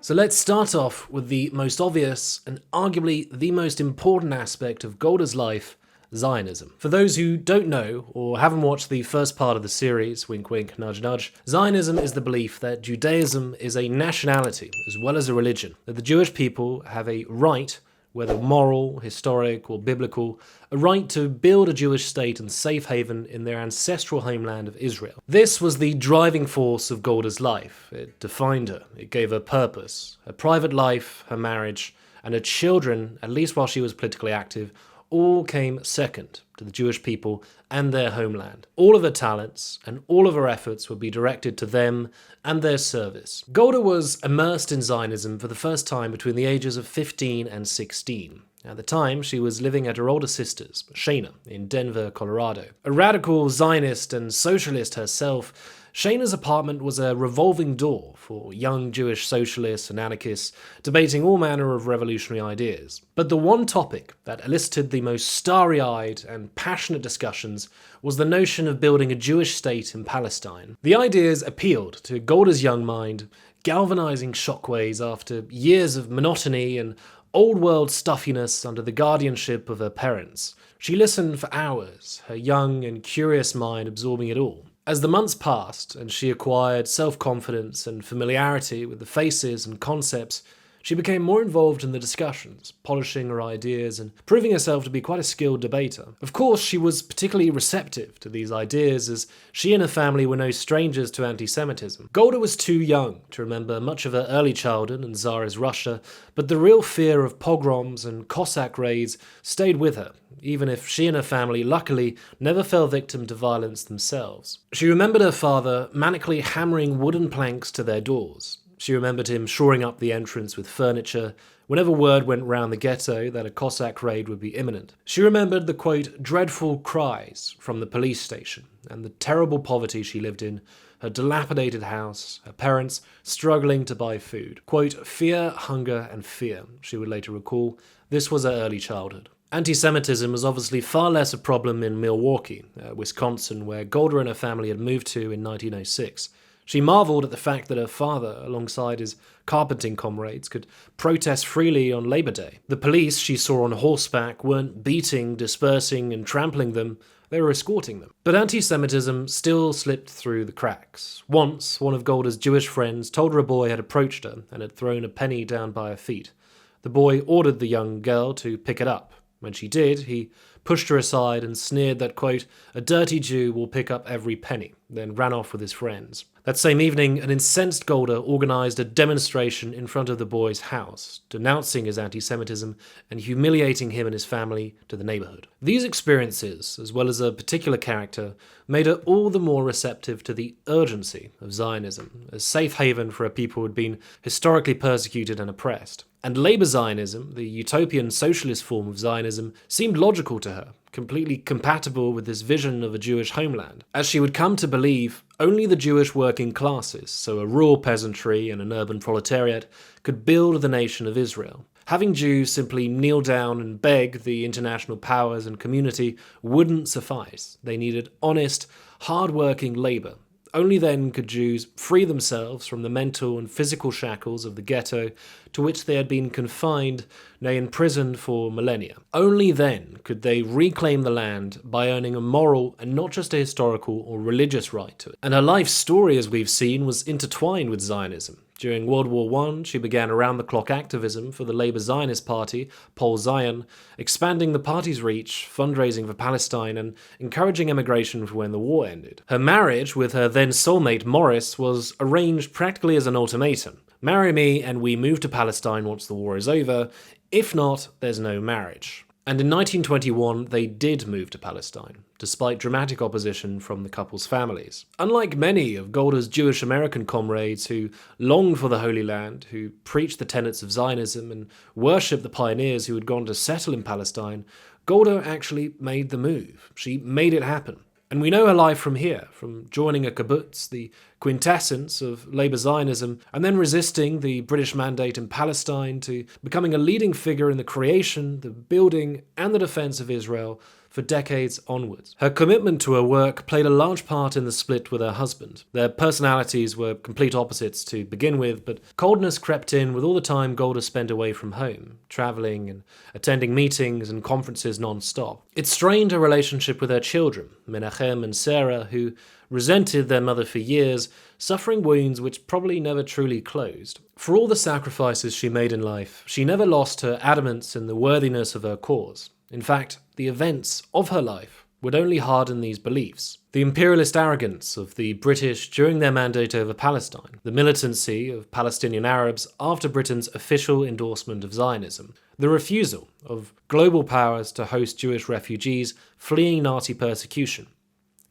So let's start off with the most obvious and arguably the most important aspect of Golda's life, Zionism. For those who don't know or haven't watched the first part of the series, wink wink, nudge nudge, Zionism is the belief that Judaism is a nationality as well as a religion, that the Jewish people have a right, whether moral, historic or biblical, a right to build a Jewish state and safe haven in their ancestral homeland of Israel. This was the driving force of Golda's life. It defined her, it gave her purpose. Her private life, her marriage, and her children, at least while she was politically active, all came second to the Jewish people and their homeland. All of her talents and all of her efforts would be directed to them and their service. Golda was immersed in Zionism for the first time between the ages of 15 and 16. At the time, she was living at her older sister's, Shana, in Denver, Colorado. A radical Zionist and socialist herself, Shana's apartment was a revolving door for young Jewish socialists and anarchists debating all manner of revolutionary ideas. But the one topic that elicited the most starry-eyed and passionate discussions was the notion of building a Jewish state in Palestine. The ideas appealed to Golda's young mind, galvanizing shockwaves after years of monotony and old-world stuffiness under the guardianship of her parents. She listened for hours, her young and curious mind absorbing it all. As the months passed and she acquired self-confidence and familiarity with the faces and concepts, she became more involved in the discussions, polishing her ideas and proving herself to be quite a skilled debater. Of course, she was particularly receptive to these ideas as she and her family were no strangers to anti-Semitism. Golda was too young to remember much of her early childhood in Tsarist Russia, but the real fear of pogroms and Cossack raids stayed with her, even if she and her family, luckily, never fell victim to violence themselves. She remembered her father manically hammering wooden planks to their doors. She remembered him shoring up the entrance with furniture whenever word went round the ghetto that a Cossack raid would be imminent. She remembered the, quote, dreadful cries from the police station and the terrible poverty she lived in, her dilapidated house, her parents struggling to buy food. Quote, fear, hunger, and fear, she would later recall. This was her early childhood. Anti-Semitism was obviously far less a problem in Milwaukee, Wisconsin, where Golda and her family had moved to in 1906. She marvelled at the fact that her father, alongside his carpenting comrades, could protest freely on Labor Day. The police she saw on horseback weren't beating, dispersing, and trampling them, they were escorting them. But anti-Semitism still slipped through the cracks. Once, one of Golda's Jewish friends told her a boy had approached her and had thrown a penny down by her feet. The boy ordered the young girl to pick it up. When she did, he pushed her aside and sneered that, quote, a dirty Jew will pick up every penny, then ran off with his friends. That same evening, an incensed Golda organised a demonstration in front of the boy's house, denouncing his anti-Semitism and humiliating him and his family to the neighbourhood. These experiences, as well as a particular character, made her all the more receptive to the urgency of Zionism, a safe haven for a people who had been historically persecuted and oppressed. And Labour Zionism, the utopian socialist form of Zionism, seemed logical to her, completely compatible with this vision of a Jewish homeland. As she would come to believe, only the Jewish working classes, so a rural peasantry and an urban proletariat, could build the nation of Israel. Having Jews simply kneel down and beg the international powers and community wouldn't suffice. They needed honest, hard-working labour. Only then could Jews free themselves from the mental and physical shackles of the ghetto to which they had been confined, nay imprisoned for millennia. Only then could they reclaim the land by earning a moral and not just a historical or religious right to it. And her life story, as we've seen, was intertwined with Zionism. During World War I, she began around-the-clock activism for the Labour Zionist Party, Pol Zion, expanding the party's reach, fundraising for Palestine, and encouraging emigration for when the war ended. Her marriage with her then soulmate Morris was arranged practically as an ultimatum. Marry me and we move to Palestine once the war is over. If not, there's no marriage. And in 1921, they did move to Palestine, despite dramatic opposition from the couple's families. Unlike many of Golda's Jewish American comrades who longed for the Holy Land, who preached the tenets of Zionism and worshipped the pioneers who had gone to settle in Palestine, Golda actually made the move. She made it happen. And we know her life from here, from joining a kibbutz, the quintessence of Labour Zionism, and then resisting the British mandate in Palestine, to becoming a leading figure in the creation, the building, and the defence of Israel for decades onwards. Her commitment to her work played a large part in the split with her husband. Their personalities were complete opposites to begin with, but coldness crept in with all the time Golda spent away from home, travelling and attending meetings and conferences non-stop. It strained her relationship with her children, Menachem and Sarah, who resented their mother for years, suffering wounds which probably never truly closed. For all the sacrifices she made in life, she never lost her adamance in the worthiness of her cause. In fact, the events of her life would only harden these beliefs. The imperialist arrogance of the British during their mandate over Palestine, the militancy of Palestinian Arabs after Britain's official endorsement of Zionism, the refusal of global powers to host Jewish refugees fleeing Nazi persecution,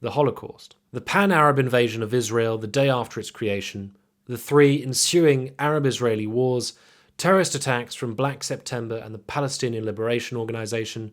the Holocaust, the pan-Arab invasion of Israel the day after its creation, the 3 ensuing Arab-Israeli wars, terrorist attacks from Black September and the Palestinian Liberation Organization,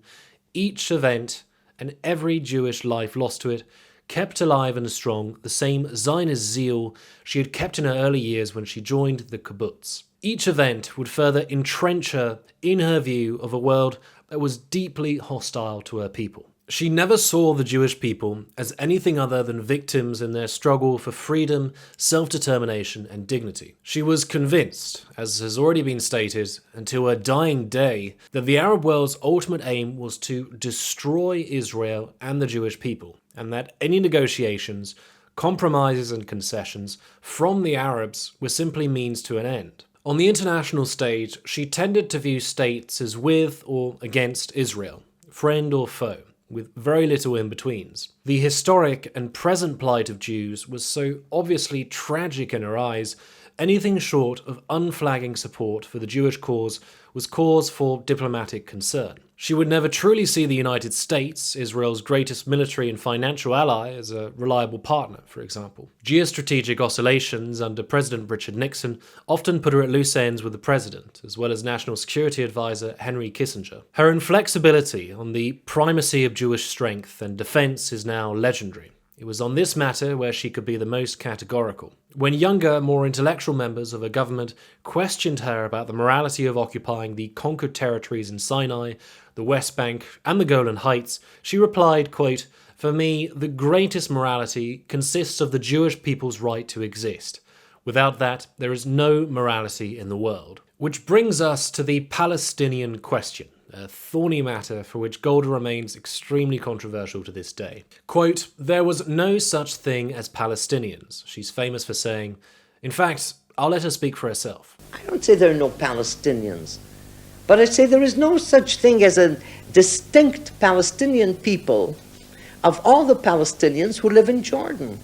each event and every Jewish life lost to it kept alive and strong the same Zionist zeal she had kept in her early years when she joined the kibbutz. Each event would further entrench her in her view of a world that was deeply hostile to her people. She never saw the Jewish people as anything other than victims in their struggle for freedom, self-determination, and dignity. She was convinced, as has already been stated, until her dying day, that the Arab world's ultimate aim was to destroy Israel and the Jewish people, and that any negotiations, compromises, and concessions from the Arabs were simply means to an end. On the international stage, she tended to view states as with or against Israel, friend or foe, with very little in-betweens. The historic and present plight of Jews was so obviously tragic in her eyes, anything short of unflagging support for the Jewish cause was cause for diplomatic concern. She would never truly see the United States, Israel's greatest military and financial ally, as a reliable partner, for example. Geostrategic oscillations under President Richard Nixon often put her at loose ends with the president, as well as National Security Advisor Henry Kissinger. Her inflexibility on the primacy of Jewish strength and defense is now legendary. It was on this matter where she could be the most categorical. When younger, more intellectual members of her government questioned her about the morality of occupying the conquered territories in Sinai, the West Bank, and the Golan Heights, she replied, quote, "For me, the greatest morality consists of the Jewish people's right to exist. Without that, there is no morality in the world." Which brings us to the Palestinian question, a thorny matter for which Golda remains extremely controversial to this day. Quote, "There was no such thing as Palestinians," she's famous for saying. In fact, I'll let her speak for herself. I don't say there are no Palestinians, but I say there is no such thing as a distinct Palestinian people of all the Palestinians who live in Jordan.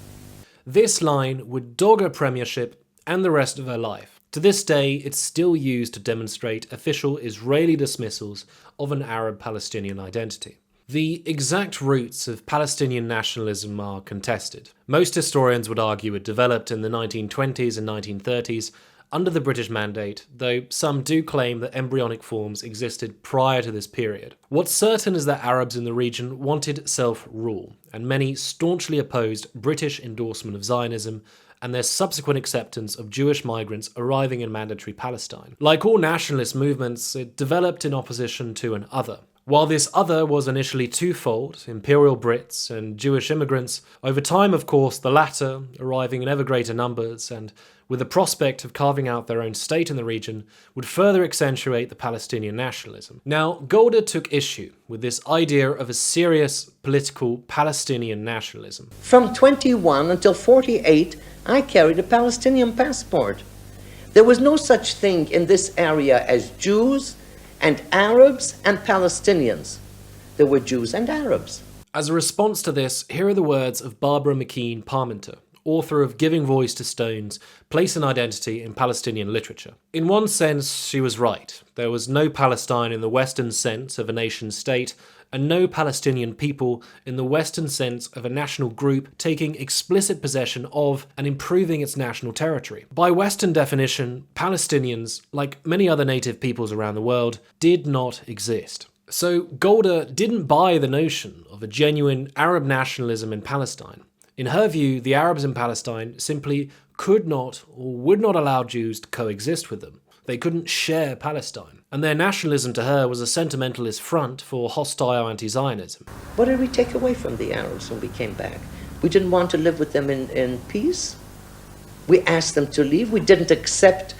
This line would dog her premiership and the rest of her life. To this day, it's still used to demonstrate official Israeli dismissals of an Arab-Palestinian identity. The exact roots of Palestinian nationalism are contested. Most historians would argue it developed in the 1920s and 1930s under the British Mandate, though some do claim that embryonic forms existed prior to this period. What's certain is that Arabs in the region wanted self-rule, and many staunchly opposed British endorsement of Zionism and their subsequent acceptance of Jewish migrants arriving in mandatory Palestine. Like all nationalist movements, it developed in opposition to an other. While this other was initially twofold, Imperial Brits and Jewish immigrants, over time, of course, the latter, arriving in ever greater numbers and with the prospect of carving out their own state in the region, would further accentuate the Palestinian nationalism. Now, Golda took issue with this idea of a serious political Palestinian nationalism. From 21 until 48, I carried a Palestinian passport. There was no such thing in this area as Jews and Arabs and Palestinians. There were Jews and Arabs. As a response to this, here are the words of Barbara McKean Parmenter, author of Giving Voice to Stones, Place and Identity in Palestinian Literature. In one sense, she was right. There was no Palestine in the Western sense of a nation-state, and no Palestinian people in the Western sense of a national group taking explicit possession of and improving its national territory. By Western definition, Palestinians, like many other native peoples around the world, did not exist. So Golda didn't buy the notion of a genuine Arab nationalism in Palestine. In her view, the Arabs in Palestine simply could not or would not allow Jews to coexist with them. They couldn't share Palestine. And their nationalism to her was a sentimentalist front for hostile anti-Zionism. What did we take away from the Arabs when we came back? We didn't want to live with them in peace. We asked them to leave. We didn't accept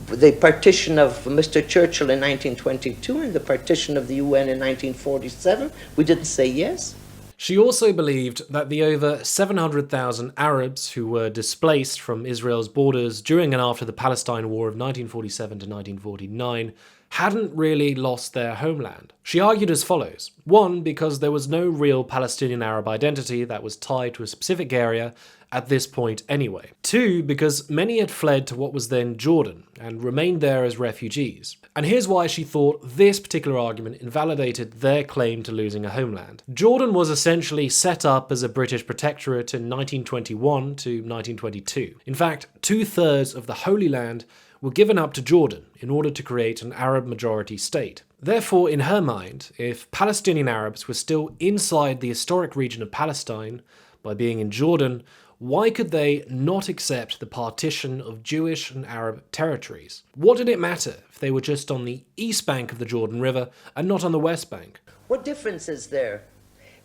the partition of Mr. Churchill in 1922 and the partition of the UN in 1947. We didn't say yes. She also believed that the over 700,000 Arabs who were displaced from Israel's borders during and after the Palestine War of 1947 to 1949 hadn't really lost their homeland. She argued as follows. 1, because there was no real Palestinian Arab identity that was tied to a specific area at this point anyway. 2, because many had fled to what was then Jordan and remained there as refugees. And here's why she thought this particular argument invalidated their claim to losing a homeland. Jordan was essentially set up as a British protectorate in 1921 to 1922. In fact, 2/3 of the Holy Land were given up to Jordan in order to create an Arab-majority state. Therefore, in her mind, if Palestinian Arabs were still inside the historic region of Palestine by being in Jordan, why could they not accept the partition of Jewish and Arab territories? What did it matter if they were just on the east bank of the Jordan River and not on the west bank? What difference is there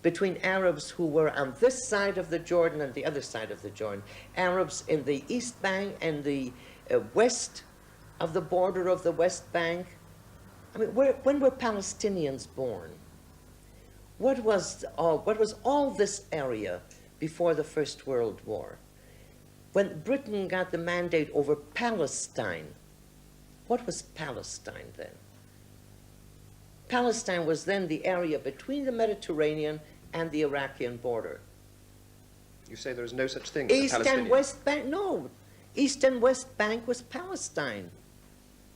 between Arabs who were on this side of the Jordan and the other side of the Jordan? Arabs in the east bank and the west of the border of the West Bank? I mean, when were Palestinians born? What was all this area before the First World War? When Britain got the mandate over Palestine, what was Palestine then? Palestine was then the area between the Mediterranean and the Iraqi border. You say there is no such thing as a East Palestinian? and West Bank, no. East and West Bank was Palestine.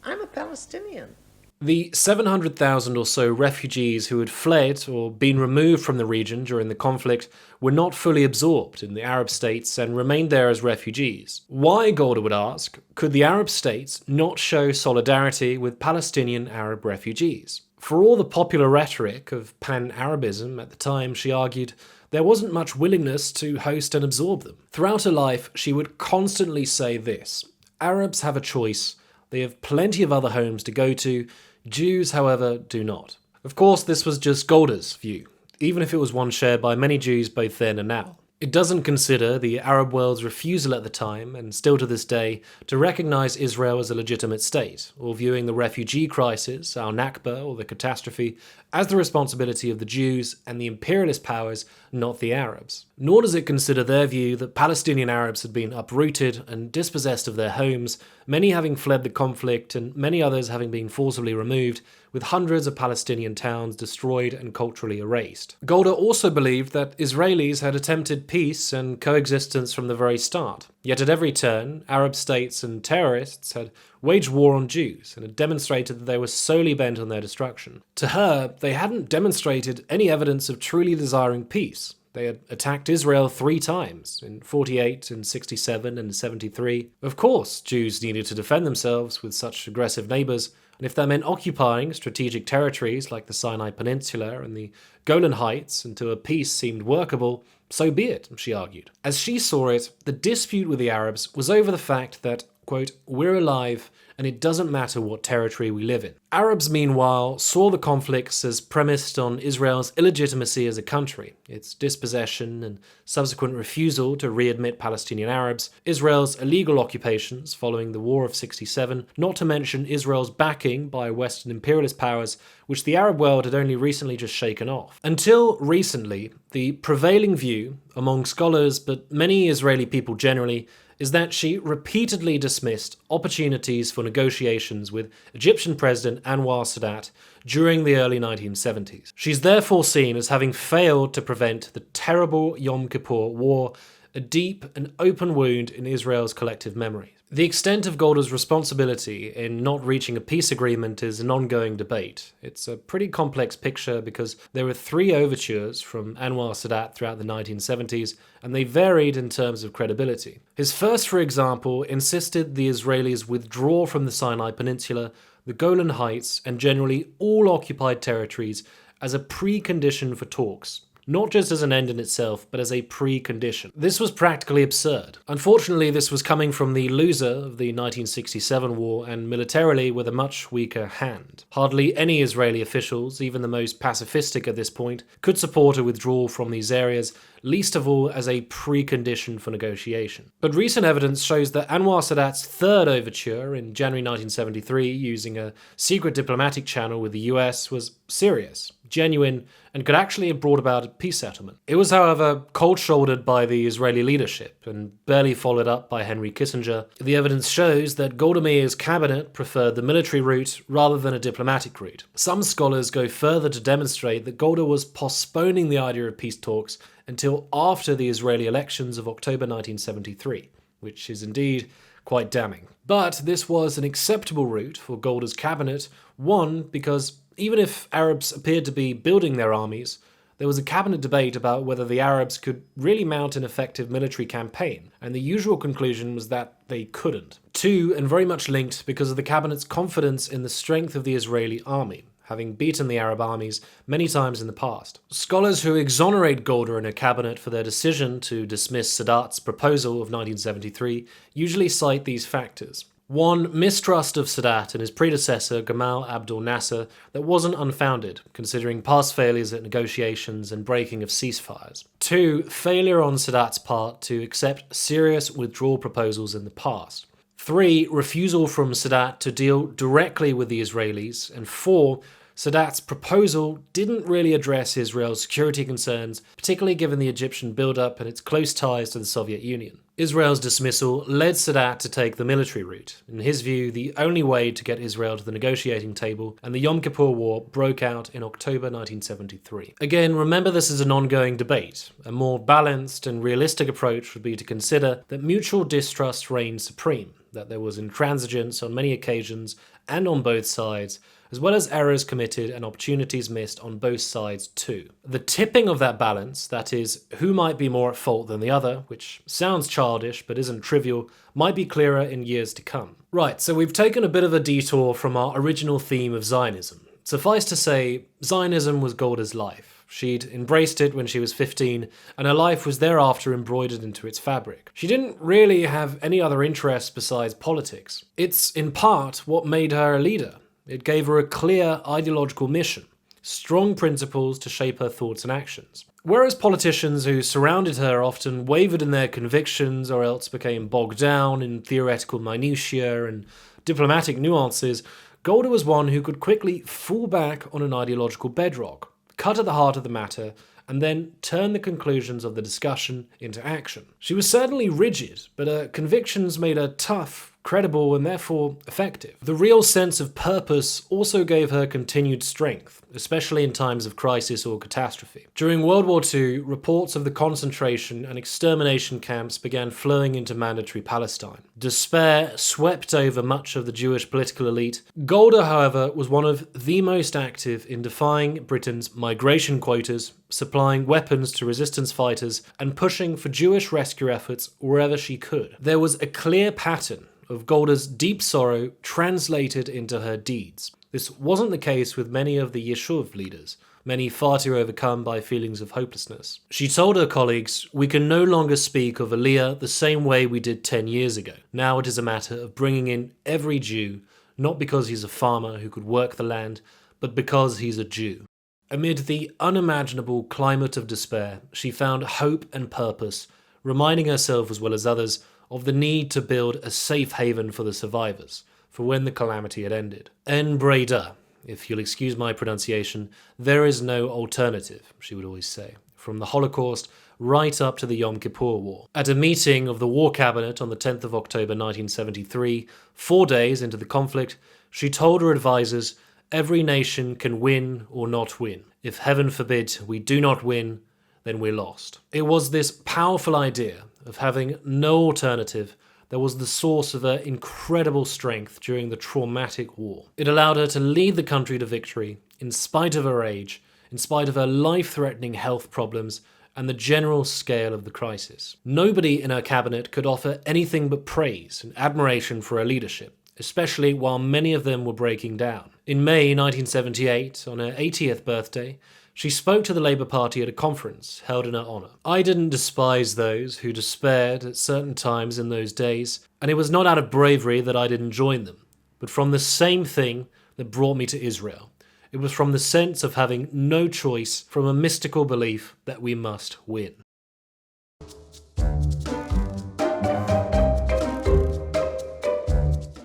I'm a Palestinian. The 700,000 or so refugees who had fled or been removed from the region during the conflict were not fully absorbed in the Arab states and remained there as refugees. Why, Golda would ask, could the Arab states not show solidarity with Palestinian Arab refugees? For all the popular rhetoric of pan-Arabism at the time, she argued, there wasn't much willingness to host and absorb them. Throughout her life, she would constantly say this: Arabs have a choice. They have plenty of other homes to go to. Jews, however, do not. Of course, this was just Golda's view, even if it was one shared by many Jews both then and now. It doesn't consider the Arab world's refusal at the time, and still to this day, to recognise Israel as a legitimate state, or viewing the refugee crisis, al-Nakba, or the catastrophe, as the responsibility of the Jews and the imperialist powers, not the Arabs. Nor does it consider their view that Palestinian Arabs had been uprooted and dispossessed of their homes, many having fled the conflict and many others having been forcibly removed, with hundreds of Palestinian towns destroyed and culturally erased. Golda also believed that Israelis had attempted peace and coexistence from the very start. Yet at every turn, Arab states and terrorists had waged war on Jews and had demonstrated that they were solely bent on their destruction. To her, they hadn't demonstrated any evidence of truly desiring peace. They had attacked Israel 3 times, in 48, in 67, and 73. Of course, Jews needed to defend themselves with such aggressive neighbours, and if that meant occupying strategic territories like the Sinai Peninsula and the Golan Heights until a peace seemed workable, so be it, she argued. As she saw it, the dispute with the Arabs was over the fact that, quote, we're alive and it doesn't matter what territory we live in. Arabs, meanwhile, saw the conflicts as premised on Israel's illegitimacy as a country, its dispossession and subsequent refusal to readmit Palestinian Arabs, Israel's illegal occupations following the War of 67, not to mention Israel's backing by Western imperialist powers, which the Arab world had only recently just shaken off. Until recently, the prevailing view among scholars, but many Israeli people generally, is that she repeatedly dismissed opportunities for negotiations with Egyptian President Anwar Sadat during the early 1970s. She's therefore seen as having failed to prevent the terrible Yom Kippur War, a deep and open wound in Israel's collective memory. The extent of Golda's responsibility in not reaching a peace agreement is an ongoing debate. It's a pretty complex picture because there were 3 overtures from Anwar Sadat throughout the 1970s, and they varied in terms of credibility. His first, for example, insisted the Israelis withdraw from the Sinai Peninsula, the Golan Heights, and generally all occupied territories as a precondition for talks, not just as an end in itself, but as a precondition. This was practically absurd. Unfortunately, this was coming from the loser of the 1967 war and militarily with a much weaker hand. Hardly any Israeli officials, even the most pacifistic at this point, could support a withdrawal from these areas, least of all as a precondition for negotiation. But recent evidence shows that Anwar Sadat's third overture in January 1973, using a secret diplomatic channel with the US, was serious, genuine, and could actually have brought about a peace settlement. It was, however, cold-shouldered by the Israeli leadership and barely followed up by Henry Kissinger. The evidence shows that Golda Meir's cabinet preferred the military route rather than a diplomatic route. Some scholars go further to demonstrate that Golda was postponing the idea of peace talks until after the Israeli elections of October 1973, which is indeed quite damning. But this was an acceptable route for Golda's cabinet, one, because even if Arabs appeared to be building their armies, there was a cabinet debate about whether the Arabs could really mount an effective military campaign, and the usual conclusion was that they couldn't. Two, and very much linked because of the cabinet's confidence in the strength of the Israeli army, having beaten the Arab armies many times in the past. Scholars who exonerate Golda and her cabinet for their decision to dismiss Sadat's proposal of 1973 usually cite these factors. One, mistrust of Sadat and his predecessor Gamal Abdel Nasser that wasn't unfounded, considering past failures at negotiations and breaking of ceasefires. Two, failure on Sadat's part to accept serious withdrawal proposals in the past. Three, refusal from Sadat to deal directly with the Israelis. And four, Sadat's proposal didn't really address Israel's security concerns, particularly given the Egyptian buildup and its close ties to the Soviet Union. Israel's dismissal led Sadat to take the military route, in his view the only way to get Israel to the negotiating table, and the Yom Kippur War broke out in October 1973. Again, remember this is an ongoing debate. A more balanced and realistic approach would be to consider that mutual distrust reigned supreme, that there was intransigence on many occasions and on both sides, as well as errors committed and opportunities missed on both sides too. The tipping of that balance, that is, who might be more at fault than the other, which sounds childish but isn't trivial, might be clearer in years to come. Right, so we've taken a bit of a detour from our original theme of Zionism. Suffice to say, Zionism was Golda's life. She'd embraced it when she was 15, and her life was thereafter embroidered into its fabric. She didn't really have any other interests besides politics. It's, in part, what made her a leader. It gave her a clear ideological mission, strong principles to shape her thoughts and actions. Whereas politicians who surrounded her often wavered in their convictions or else became bogged down in theoretical minutiae and diplomatic nuances, Golda was one who could quickly fall back on an ideological bedrock, cut at the heart of the matter, and then turn the conclusions of the discussion into action. She was certainly rigid, but her convictions made her tough, credible, and therefore effective. The real sense of purpose also gave her continued strength, especially in times of crisis or catastrophe. During World War II, reports of the concentration and extermination camps began flowing into mandatory Palestine. Despair swept over much of the Jewish political elite. Golda, however, was one of the most active in defying Britain's migration quotas, supplying weapons to resistance fighters, and pushing for Jewish rescue efforts wherever she could. There was a clear pattern of Golda's deep sorrow translated into her deeds. This wasn't the case with many of the Yishuv leaders, many far too overcome by feelings of hopelessness. She told her colleagues, "We can no longer speak of Aliyah the same way we did 10 years ago. Now it is a matter of bringing in every Jew, not because he's a farmer who could work the land, but because he's a Jew." Amid the unimaginable climate of despair, she found hope and purpose, reminding herself as well as others of the need to build a safe haven for the survivors, for when the calamity had ended. Ein Breira, if you'll excuse my pronunciation, there is no alternative, she would always say, from the Holocaust right up to the Yom Kippur War. At a meeting of the War Cabinet on the 10th of October 1973, 4 days into the conflict, she told her advisors, "Every nation can win or not win. If heaven forbid we do not win, then we're lost." It was this powerful idea of having no alternative that was the source of her incredible strength during the traumatic war. It allowed her to lead the country to victory in spite of her age, in spite of her life-threatening health problems, and the general scale of the crisis. Nobody in her cabinet could offer anything but praise and admiration for her leadership, especially while many of them were breaking down. In May 1978, on her 80th birthday, She spoke to the Labour Party at a conference held in her honour. I didn't despise those who despaired at certain times in those days, and it was not out of bravery that I didn't join them, but from the same thing that brought me to Israel. It was from the sense of having no choice, from a mystical belief that we must win.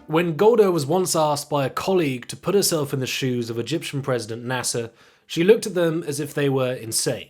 When Golda was once asked by a colleague to put herself in the shoes of Egyptian President Nasser, she looked at them as if they were insane.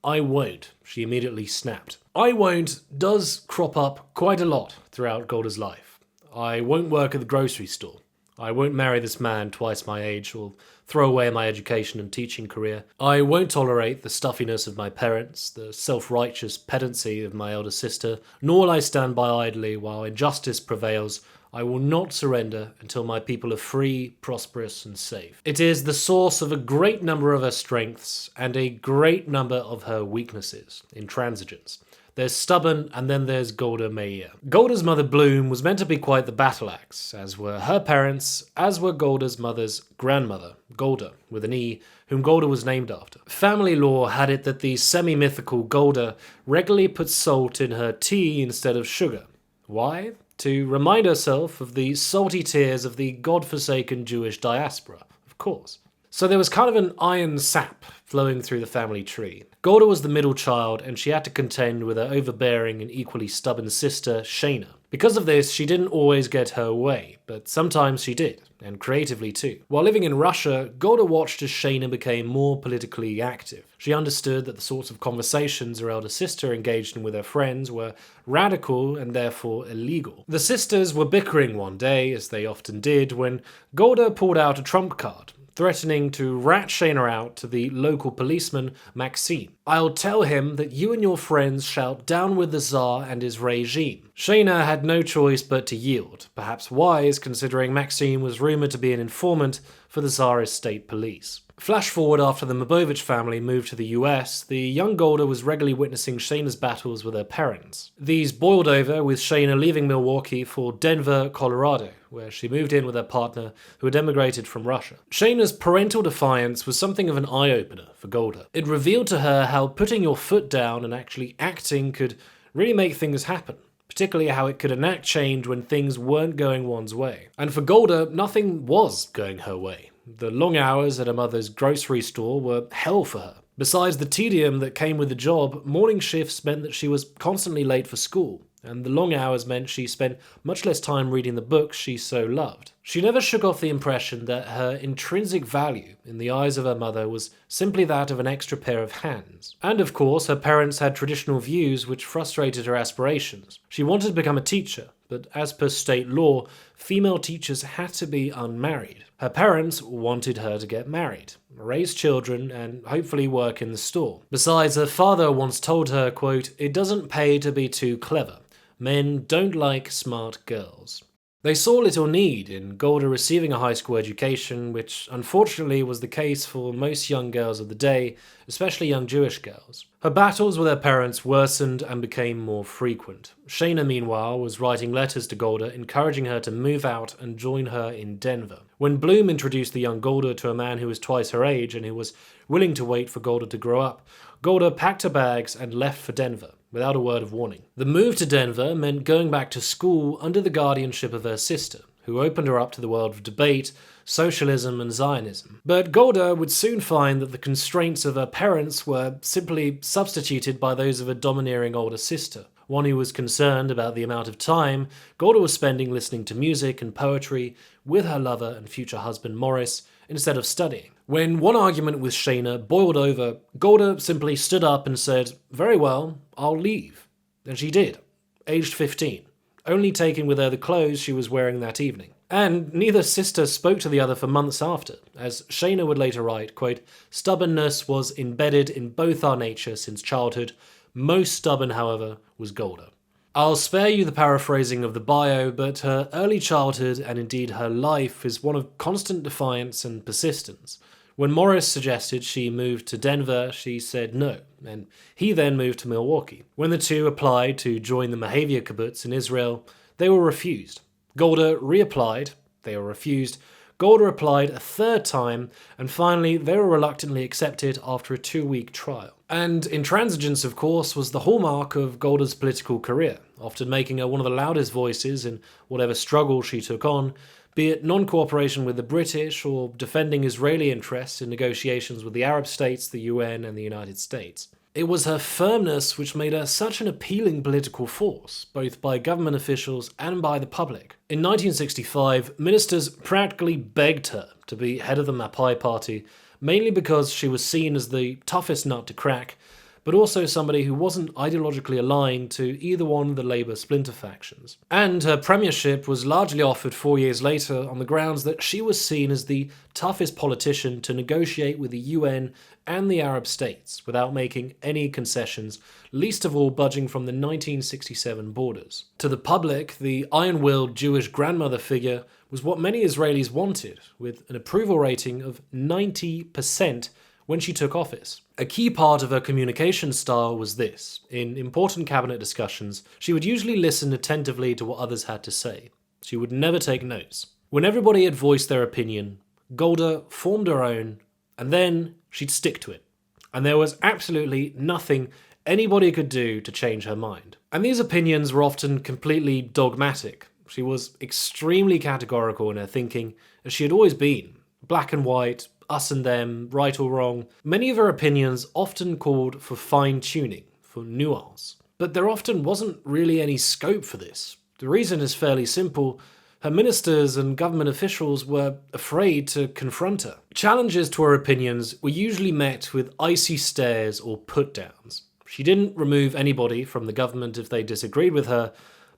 "I won't," she immediately snapped. "I won't" does crop up quite a lot throughout Golda's life. I won't work at the grocery store. I won't marry this man twice my age or throw away my education and teaching career. I won't tolerate the stuffiness of my parents, the self-righteous pedancy of my elder sister, nor will I stand by idly while injustice prevails. I will not surrender until my people are free, prosperous, and safe. It is the source of a great number of her strengths and a great number of her weaknesses, intransigence. There's stubborn, and then there's Golda Meir. Golda's mother Bloom was meant to be quite the battle axe, as were her parents, as were Golda's mother's grandmother, Golda, with an E, whom Golda was named after. Family lore had it that the semi-mythical Golda regularly put salt in her tea instead of sugar. Why? To remind herself of the salty tears of the godforsaken Jewish diaspora, of course. So there was kind of an iron sap flowing through the family tree. Golda was the middle child, and she had to contend with her overbearing and equally stubborn sister, Shayna. Because of this, she didn't always get her way, but sometimes she did, and creatively too. While living in Russia, Golda watched as Shayna became more politically active. She understood that the sorts of conversations her elder sister engaged in with her friends were radical and therefore illegal. The sisters were bickering one day, as they often did, when Golda pulled out a trump card, threatening to rat Shayna out to the local policeman, Maxime. "I'll tell him that you and your friends shout down with the Tsar and his regime." Shayna had no choice but to yield, perhaps wise considering Maxime was rumoured to be an informant for the Tsarist state police. Flash forward after the Mabovitch family moved to the US, the young Golda was regularly witnessing Shayna's battles with her parents. These boiled over with Shayna leaving Milwaukee for Denver, Colorado, where she moved in with her partner, who had emigrated from Russia. Shayna's parental defiance was something of an eye-opener for Golda. It revealed to her how putting your foot down and actually acting could really make things happen, particularly how it could enact change when things weren't going one's way. And for Golda, nothing was going her way. The long hours at her mother's grocery store were hell for her. Besides the tedium that came with the job, morning shifts meant that she was constantly late for school, and the long hours meant she spent much less time reading the books she so loved. She never shook off the impression that her intrinsic value in the eyes of her mother was simply that of an extra pair of hands. And of course, her parents had traditional views which frustrated her aspirations. She wanted to become a teacher, but as per state law, female teachers had to be unmarried. Her parents wanted her to get married, raise children, and hopefully work in the store. Besides, her father once told her, quote, "It doesn't pay to be too clever. Men don't like smart girls." They saw little need in Golda receiving a high school education, which unfortunately was the case for most young girls of the day, especially young Jewish girls. Her battles with her parents worsened and became more frequent. Shayna, meanwhile, was writing letters to Golda encouraging her to move out and join her in Denver. When Bloom introduced the young Golda to a man who was twice her age and who was willing to wait for Golda to grow up, Golda packed her bags and left for Denver, without a word of warning. The move to Denver meant going back to school under the guardianship of her sister, who opened her up to the world of debate, socialism and Zionism. But Golda would soon find that the constraints of her parents were simply substituted by those of a domineering older sister, one who was concerned about the amount of time Golda was spending listening to music and poetry with her lover and future husband Morris instead of studying. When one argument with Shayna boiled over, Golda simply stood up and said, "Very well, I'll leave." And she did, aged 15, only taking with her the clothes she was wearing that evening. And neither sister spoke to the other for months after, as Shayna would later write, quote, "Stubbornness was embedded in both our nature since childhood. Most stubborn, however, was Golda." I'll spare you the paraphrasing of the bio, but her early childhood and indeed her life is one of constant defiance and persistence. When Morris suggested she move to Denver, she said no, and he then moved to Milwaukee. When the two applied to join the Mohavia kibbutz in Israel, they were refused. Golda reapplied, they were refused. Golda applied a third time, and finally they were reluctantly accepted after a 2-week trial. And intransigence, of course, was the hallmark of Golda's political career, often making her one of the loudest voices in whatever struggle she took on, be it non-cooperation with the British or defending Israeli interests in negotiations with the Arab states, the UN, and the United States. It was her firmness which made her such an appealing political force, both by government officials and by the public. In 1965, ministers practically begged her to be head of the Mapai party, mainly because she was seen as the toughest nut to crack, but also somebody who wasn't ideologically aligned to either one of the Labour splinter factions. And her premiership was largely offered 4 years later on the grounds that she was seen as the toughest politician to negotiate with the UN and the Arab states without making any concessions, least of all budging from the 1967 borders. To the public, the iron-willed Jewish grandmother figure was what many Israelis wanted, with an approval rating of 90% when she took office. A key part of her communication style was this. In important cabinet discussions, she would usually listen attentively to what others had to say. She would never take notes. When everybody had voiced their opinion, Golda formed her own, and then she'd stick to it. And there was absolutely nothing anybody could do to change her mind. And these opinions were often completely dogmatic. She was extremely categorical in her thinking, as she had always been. Black and white, us and them, right or wrong. Many of her opinions often called for fine-tuning, for nuance. But there often wasn't really any scope for this. The reason is fairly simple. Her ministers and government officials were afraid to confront her. Challenges to her opinions were usually met with icy stares or put-downs. She didn't remove anybody from the government if they disagreed with her,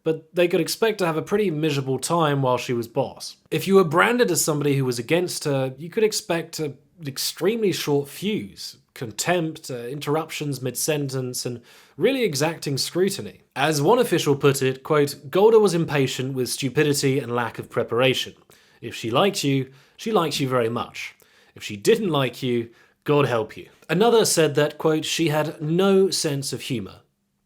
but they could expect to have a pretty miserable time while she was boss. If you were branded as somebody who was against her, you could expect an extremely short fuse, contempt, interruptions mid-sentence, and really exacting scrutiny. As one official put it, quote, Golda was impatient with stupidity and lack of preparation. If she liked you very much. If she didn't like you, God help you. Another said that, quote, she had no sense of humour.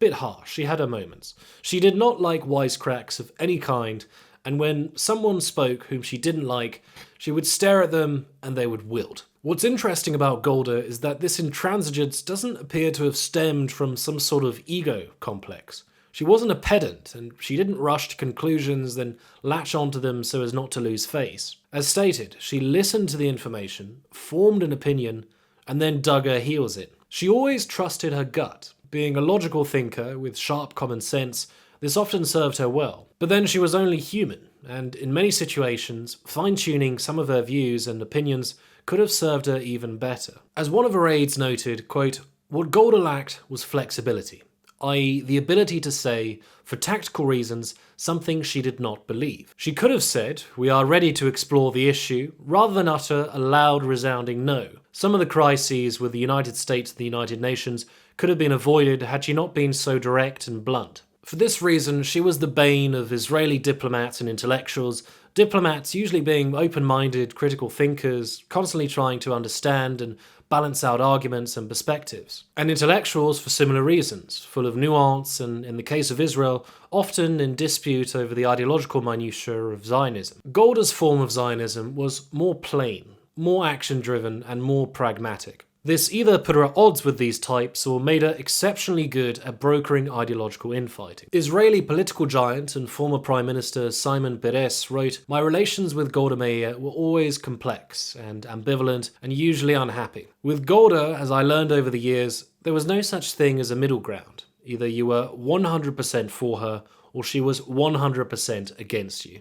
Bit harsh, she had her moments. She did not like wisecracks of any kind, and when someone spoke whom she didn't like, she would stare at them and they would wilt. What's interesting about Golda is that this intransigence doesn't appear to have stemmed from some sort of ego complex. She wasn't a pedant, and she didn't rush to conclusions, then latch onto them so as not to lose face. As stated, she listened to the information, formed an opinion, and then dug her heels in. She always trusted her gut. Being a logical thinker with sharp common sense, this often served her well. But then she was only human, and in many situations, fine-tuning some of her views and opinions could have served her even better. As one of her aides noted, quote, what Golda lacked was flexibility, i.e. the ability to say, for tactical reasons, something she did not believe. She could have said, we are ready to explore the issue, rather than utter a loud, resounding no. Some of the crises with the United States and the United Nations could have been avoided had she not been so direct and blunt. For this reason, she was the bane of Israeli diplomats and intellectuals, diplomats usually being open-minded, critical thinkers, constantly trying to understand and balance out arguments and perspectives. And intellectuals for similar reasons, full of nuance and, in the case of Israel, often in dispute over the ideological minutiae of Zionism. Golda's form of Zionism was more plain, more action-driven, and more pragmatic. This either put her at odds with these types or made her exceptionally good at brokering ideological infighting. Israeli political giant and former Prime Minister Shimon Peres wrote, my relations with Golda Meir were always complex and ambivalent and usually unhappy. With Golda, as I learned over the years, there was no such thing as a middle ground. Either you were 100% for her or she was 100% against you.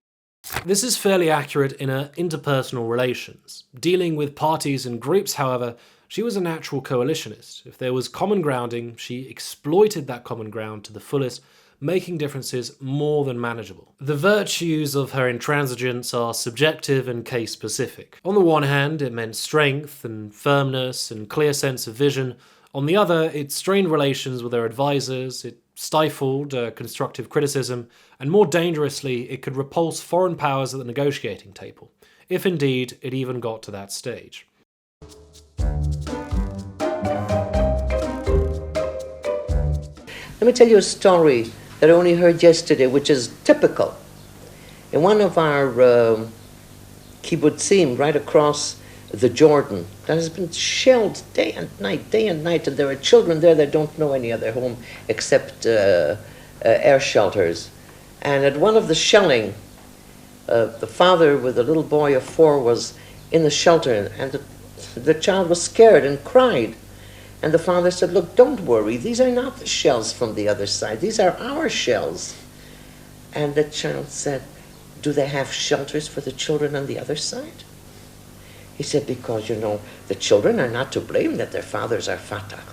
This is fairly accurate in her interpersonal relations. Dealing with parties and groups, however, she was a natural coalitionist. If there was common grounding, she exploited that common ground to the fullest, making differences more than manageable. The virtues of her intransigence are subjective and case-specific. On the one hand, it meant strength and firmness and clear sense of vision. On the other, it strained relations with her advisors, it stifled constructive criticism, and more dangerously, it could repulse foreign powers at the negotiating table, if indeed it even got to that stage. Let me tell you a story that I only heard yesterday, which is typical. In one of our kibbutzim right across the Jordan that has been shelled day and night, and there are children there that don't know any other home except air shelters. And at one of the shelling, the father with a little boy of 4 was in the shelter, and the child was scared and cried. And the father said, "Look, don't worry, these are not the shells from the other side, these are our shells." And the child said, "Do they have shelters for the children on the other side?" He said, "Because, the children are not to blame that their fathers are Fatah.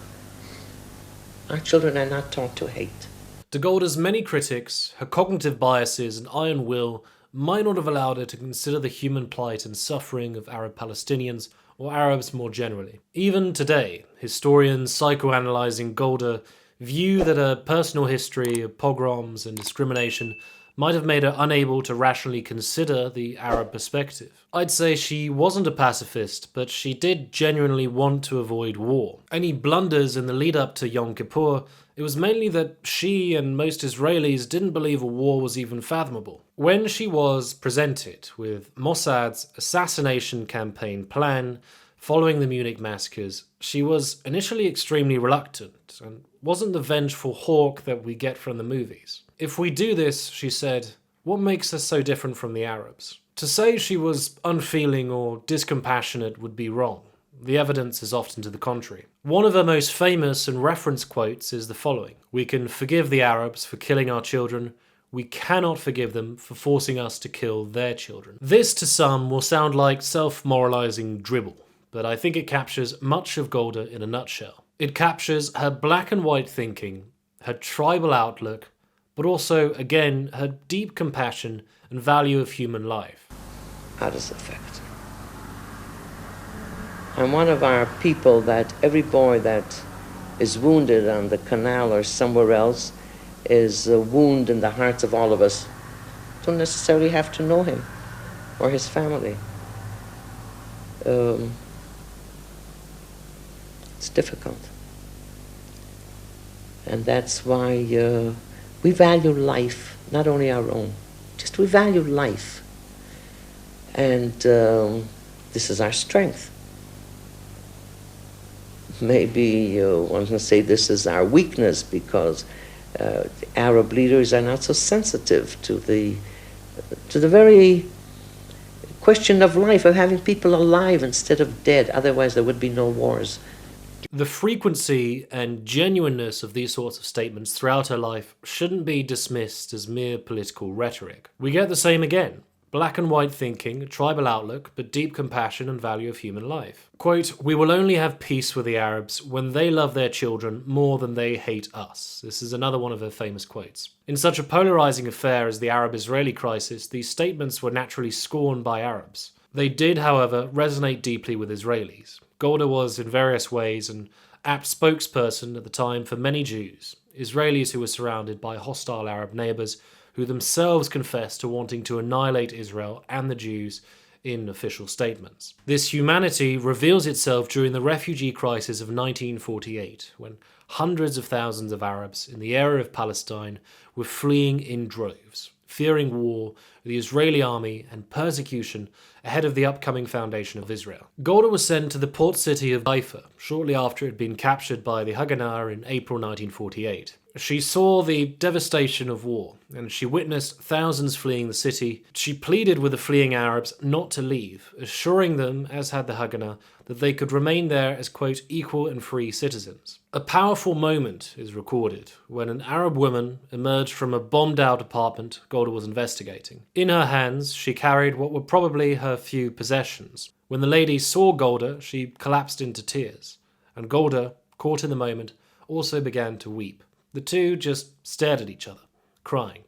Our children are not taught to hate." To Golda's many critics, her cognitive biases and iron will might not have allowed her to consider the human plight and suffering of Arab Palestinians or Arabs more generally. Even today, historians psychoanalyzing Golda view that her personal history of pogroms and discrimination might have made her unable to rationally consider the Arab perspective. I'd say she wasn't a pacifist, but she did genuinely want to avoid war. Any blunders in the lead up to Yom Kippur, it was mainly that she and most Israelis didn't believe a war was even fathomable. When she was presented with Mossad's assassination campaign plan following the Munich massacres, she was initially extremely reluctant and wasn't the vengeful hawk that we get from the movies. "If we do this," she said, "what makes us so different from the Arabs?" To say she was unfeeling or discompassionate would be wrong. The evidence is often to the contrary. One of her most famous and referenced quotes is the following: "We can forgive the Arabs for killing our children. We cannot forgive them for forcing us to kill their children." This to some will sound like self-moralizing dribble, but I think it captures much of Golda in a nutshell. It captures her black and white thinking, her tribal outlook, but also, again, her deep compassion and value of human life. How does it affect? I'm one of our people that every boy that is wounded on the canal or somewhere else is a wound in the hearts of all of us. Don't necessarily have to know him or his family. It's difficult. And that's why we value life, not only our own, just we value life. And this is our strength. Maybe one can say this is our weakness because the Arab leaders are not so sensitive to the very question of life, of having people alive instead of dead. Otherwise, there would be no wars. The frequency and genuineness of these sorts of statements throughout her life shouldn't be dismissed as mere political rhetoric. We get the same again. Black and white thinking, a tribal outlook, but deep compassion and value of human life. Quote, "We will only have peace with the Arabs when they love their children more than they hate us." This is another one of her famous quotes. In such a polarizing affair as the Arab-Israeli crisis, these statements were naturally scorned by Arabs. They did, however, resonate deeply with Israelis. Golda was, in various ways, an apt spokesperson at the time for many Jews, Israelis who were surrounded by hostile Arab neighbours who themselves confessed to wanting to annihilate Israel and the Jews in official statements. This humanity reveals itself during the refugee crisis of 1948, when hundreds of thousands of Arabs in the area of Palestine were fleeing in droves, fearing war, the Israeli army, and persecution ahead of the upcoming foundation of Israel. Golda was sent to the port city of Haifa shortly after it had been captured by the Haganah in April 1948. She saw the devastation of war, and she witnessed thousands fleeing the city. She pleaded with the fleeing Arabs not to leave, assuring them, as had the Haganah, that they could remain there as, quote, equal and free citizens. A powerful moment is recorded when an Arab woman emerged from a bombed-out apartment Golda was investigating. In her hands, she carried what were probably her few possessions. When the lady saw Golda, she collapsed into tears, and Golda, caught in the moment, also began to weep. The two just stared at each other, crying.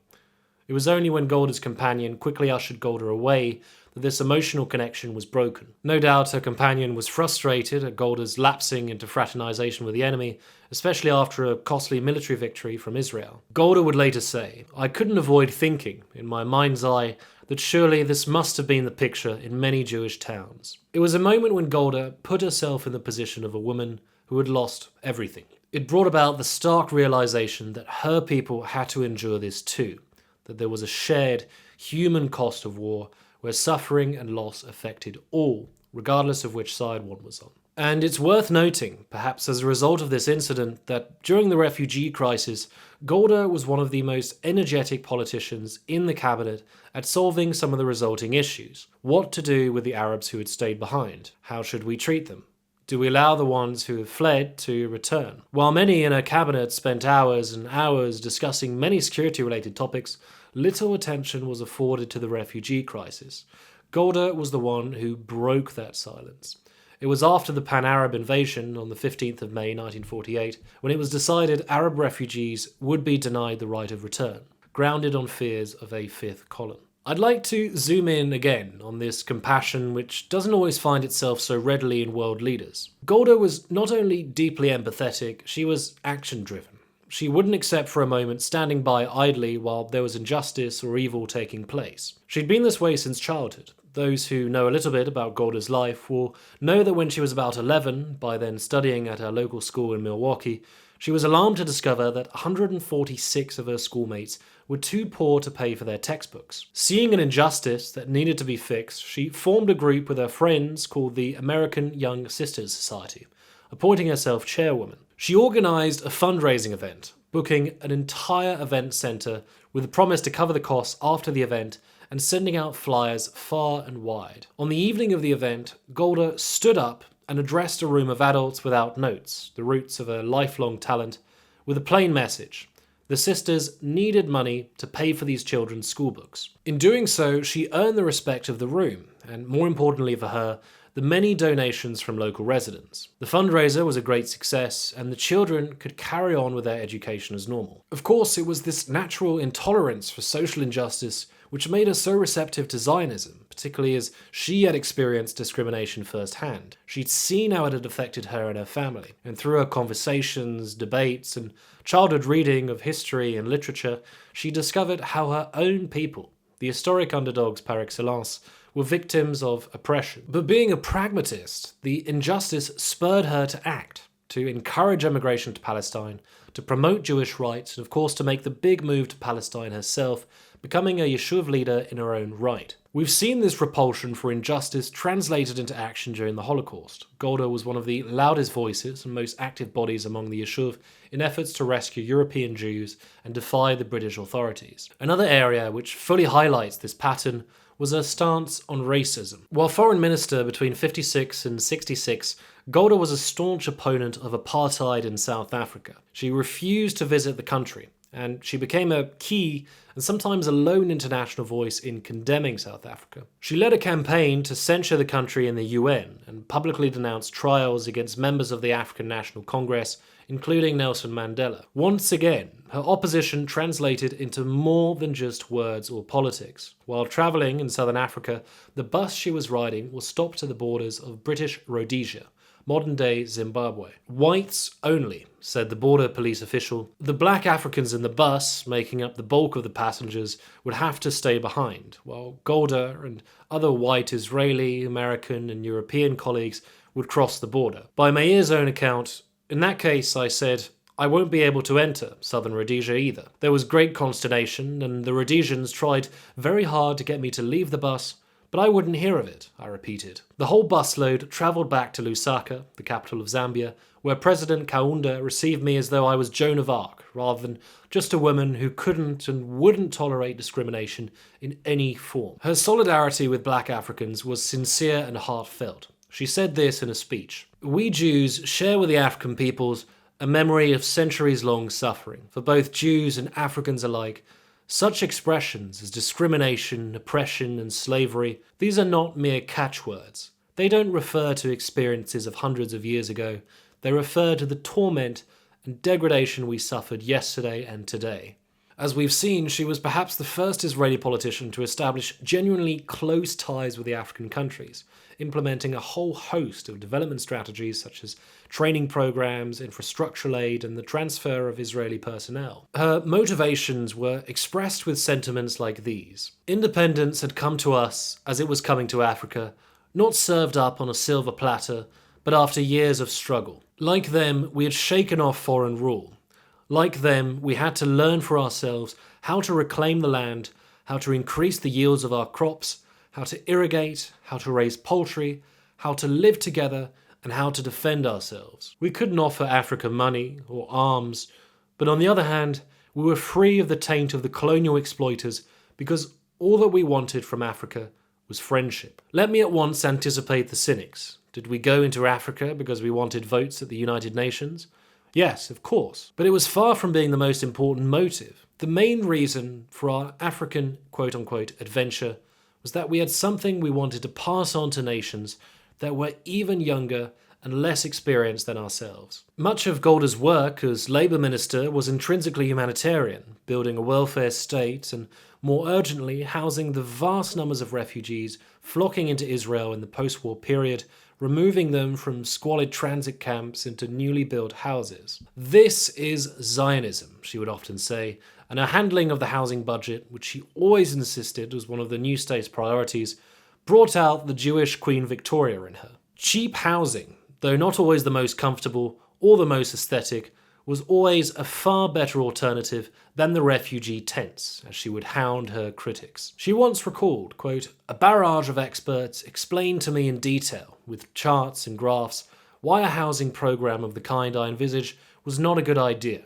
It was only when Golda's companion quickly ushered Golda away that this emotional connection was broken. No doubt her companion was frustrated at Golda's lapsing into fraternization with the enemy, especially after a costly military victory from Israel. Golda would later say, "I couldn't avoid thinking, in my mind's eye, that surely this must have been the picture in many Jewish towns." It was a moment when Golda put herself in the position of a woman who had lost everything. It brought about the stark realization that her people had to endure this too, that there was a shared human cost of war where suffering and loss affected all, regardless of which side one was on. And it's worth noting, perhaps as a result of this incident, that during the refugee crisis, Golda was one of the most energetic politicians in the cabinet at solving some of the resulting issues. What to do with the Arabs who had stayed behind? How should we treat them? Do we allow the ones who have fled to return? While many in her cabinet spent hours and hours discussing many security-related topics, little attention was afforded to the refugee crisis. Golda was the one who broke that silence. It was after the Pan-Arab invasion on the 15th of May 1948 when it was decided Arab refugees would be denied the right of return, grounded on fears of a fifth column. I'd like to zoom in again on this compassion which doesn't always find itself so readily in world leaders. Golda was not only deeply empathetic, she was action-driven. She wouldn't accept for a moment standing by idly while there was injustice or evil taking place. She'd been this way since childhood. Those who know a little bit about Golda's life will know that when she was about 11, by then studying at her local school in Milwaukee, she was alarmed to discover that 146 of her schoolmates were too poor to pay for their textbooks. Seeing an injustice that needed to be fixed, she formed a group with her friends called the American Young Sisters Society, appointing herself chairwoman. She organised a fundraising event, booking an entire event centre with a promise to cover the costs after the event and sending out flyers far and wide. On the evening of the event, Golda stood up and addressed a room of adults without notes, the roots of her lifelong talent, with a plain message. The sisters needed money to pay for these children's school books. In doing so, she earned the respect of the room, and more importantly for her, the many donations from local residents. The fundraiser was a great success, and the children could carry on with their education as normal. Of course, it was this natural intolerance for social injustice which made her so receptive to Zionism, particularly as she had experienced discrimination firsthand. She'd seen how it had affected her and her family, and through her conversations, debates, and childhood reading of history and literature, she discovered how her own people, the historic underdogs par excellence, were victims of oppression. But being a pragmatist, the injustice spurred her to act, to encourage emigration to Palestine, to promote Jewish rights, and of course to make the big move to Palestine herself, becoming a Yishuv leader in her own right. We've seen this repulsion for injustice translated into action during the Holocaust. Golda was one of the loudest voices and most active bodies among the Yishuv in efforts to rescue European Jews and defy the British authorities. Another area which fully highlights this pattern was her stance on racism. While foreign minister between 56 and 66, Golda was a staunch opponent of apartheid in South Africa. She refused to visit the country, and she became a key and sometimes a lone international voice in condemning South Africa. She led a campaign to censure the country in the UN and publicly denounced trials against members of the African National Congress, including Nelson Mandela. Once again, her opposition translated into more than just words or politics. While travelling in southern Africa, the bus she was riding was stopped at the borders of British Rhodesia, modern-day Zimbabwe. Whites only, said the border police official. The black Africans in the bus, making up the bulk of the passengers, would have to stay behind, while Golda and other white Israeli, American and European colleagues would cross the border. By Meir's own account, in that case, I said, I won't be able to enter southern Rhodesia either. There was great consternation, and the Rhodesians tried very hard to get me to leave the bus, but I wouldn't hear of it, I repeated. The whole busload travelled back to Lusaka, the capital of Zambia, where President Kaunda received me as though I was Joan of Arc, rather than just a woman who couldn't and wouldn't tolerate discrimination in any form. Her solidarity with black Africans was sincere and heartfelt. She said this in a speech. We Jews share with the African peoples a memory of centuries-long suffering, for both Jews and Africans alike. Such expressions as discrimination, oppression, and slavery, these are not mere catchwords. They don't refer to experiences of hundreds of years ago. They refer to the torment and degradation we suffered yesterday and today. As we've seen, she was perhaps the first Israeli politician to establish genuinely close ties with the African countries, implementing a whole host of development strategies such as training programs, infrastructural aid, and the transfer of Israeli personnel. Her motivations were expressed with sentiments like these. Independence had come to us as it was coming to Africa, not served up on a silver platter, but after years of struggle. Like them, we had shaken off foreign rule. Like them, we had to learn for ourselves how to reclaim the land, how to increase the yields of our crops, how to irrigate, how to raise poultry, how to live together, and how to defend ourselves. We couldn't offer Africa money or arms, but on the other hand, we were free of the taint of the colonial exploiters because all that we wanted from Africa was friendship. Let me at once anticipate the cynics. Did we go into Africa because we wanted votes at the United Nations? Yes, of course. But it was far from being the most important motive. The main reason for our African quote-unquote adventure was that we had something we wanted to pass on to nations that were even younger and less experienced than ourselves. Much of Golda's work as Labour Minister was intrinsically humanitarian, building a welfare state and, more urgently, housing the vast numbers of refugees flocking into Israel in the post-war period, removing them from squalid transit camps into newly built houses. This is Zionism, she would often say, and her handling of the housing budget, which she always insisted was one of the new state's priorities, brought out the Jewish Queen Victoria in her. Cheap housing, though not always the most comfortable or the most aesthetic, was always a far better alternative than the refugee tents, as she would hound her critics. She once recalled, quote, "A barrage of experts explained to me in detail, with charts and graphs, why a housing program of the kind I envisaged was not a good idea.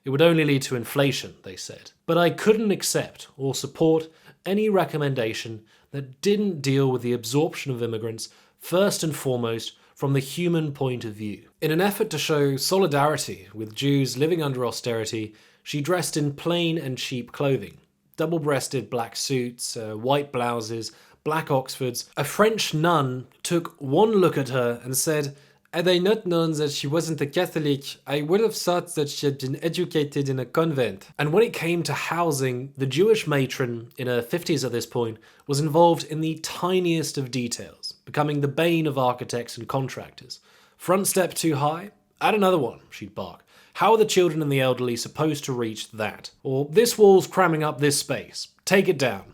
It would only lead to inflation," they said. But I couldn't accept or support any recommendation that didn't deal with the absorption of immigrants first and foremost from the human point of view. In an effort to show solidarity with Jews living under austerity, she dressed in plain and cheap clothing. Double-breasted black suits, white blouses, black Oxfords. A French nun took one look at her and said, "Had I not known that she wasn't a Catholic, I would have thought that she had been educated in a convent." And when it came to housing, the Jewish matron, in her 50s at this point, was involved in the tiniest of details, becoming the bane of architects and contractors. "Front step too high? Add another one," she'd bark. "How are the children and the elderly supposed to reach that?" Or, "This wall's cramming up this space. Take it down."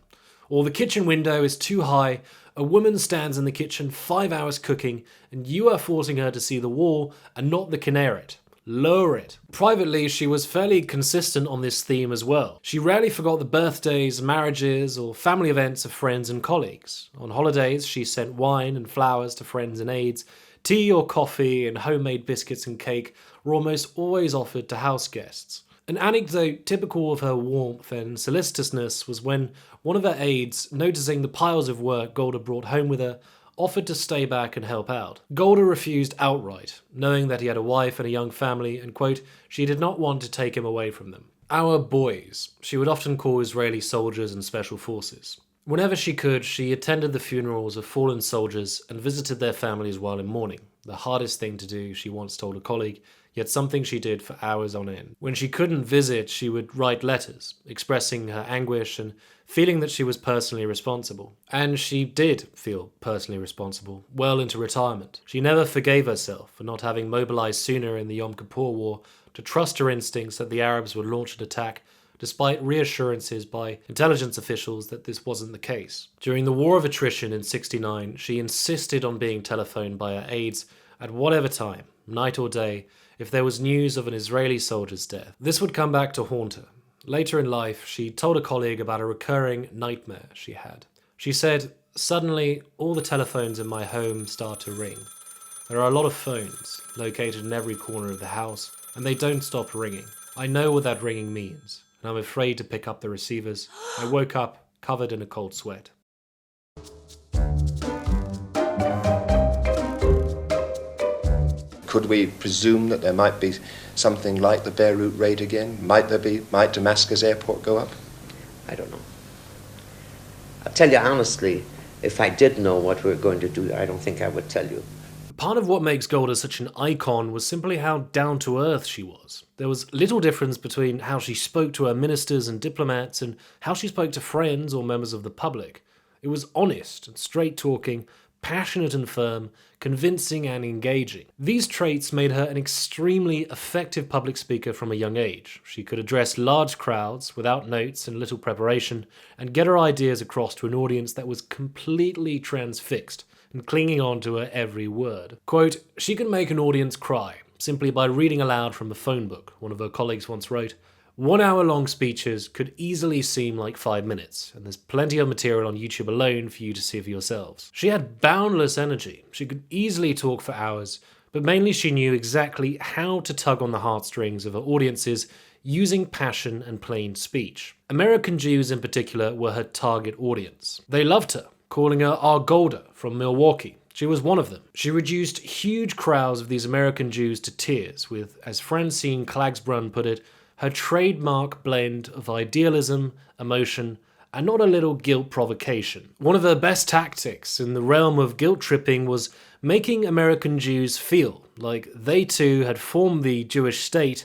Or, "The kitchen window is too high. A woman stands in the kitchen 5 hours cooking, and you are forcing her to see the wall and not the canary. Lower it." Privately, she was fairly consistent on this theme as well. She rarely forgot the birthdays, marriages, or family events of friends and colleagues. On holidays, she sent wine and flowers to friends and aides. Tea or coffee and homemade biscuits and cake were almost always offered to house guests. An anecdote typical of her warmth and solicitousness was when one of her aides, noticing the piles of work Golda brought home with her, offered to stay back and help out. Golda refused outright, knowing that he had a wife and a young family, and, quote, she did not want to take him away from them. "Our boys," she would often call Israeli soldiers and special forces. Whenever she could, she attended the funerals of fallen soldiers and visited their families while in mourning. The hardest thing to do, she once told a colleague, yet something she did for hours on end. When she couldn't visit, she would write letters, expressing her anguish and feeling that she was personally responsible. And she did feel personally responsible, well into retirement. She never forgave herself for not having mobilized sooner in the Yom Kippur War to trust her instincts that the Arabs would launch an attack, despite reassurances by intelligence officials that this wasn't the case. During the War of Attrition in '69, she insisted on being telephoned by her aides at whatever time, night or day, if there was news of an Israeli soldier's death. This would come back to haunt her. Later in life, she told a colleague about a recurring nightmare she had. She said, "Suddenly, all the telephones in my home start to ring. There are a lot of phones located in every corner of the house, and they don't stop ringing. I know what that ringing means, and I'm afraid to pick up the receivers. I woke up covered in a cold sweat." Could we presume that there might be something like the Beirut raid again? Might Damascus airport go up? I don't know. I'll tell you honestly, if I did know what we were going to do, I don't think I would tell you. Part of what makes Golda such an icon was simply how down-to-earth she was. There was little difference between how she spoke to her ministers and diplomats and how she spoke to friends or members of the public. It was honest and straight-talking, passionate and firm, convincing and engaging. These traits made her an extremely effective public speaker from a young age. She could address large crowds without notes and little preparation and get her ideas across to an audience that was completely transfixed and clinging on to her every word. Quote, "She can make an audience cry simply by reading aloud from a phone book," one of her colleagues once wrote. 1-hour-long speeches could easily seem like 5 minutes, and there's plenty of material on YouTube alone for you to see for yourselves. She had boundless energy. She could easily talk for hours, but mainly she knew exactly how to tug on the heartstrings of her audiences using passion and plain speech. American Jews in particular were her target audience. They loved her, calling her our Golda from Milwaukee. She was one of them. She reduced huge crowds of these American Jews to tears with, as Francine Klagsbrunn put it, her trademark blend of idealism, emotion, and not a little guilt provocation. One of her best tactics in the realm of guilt tripping was making American Jews feel like they too had formed the Jewish state,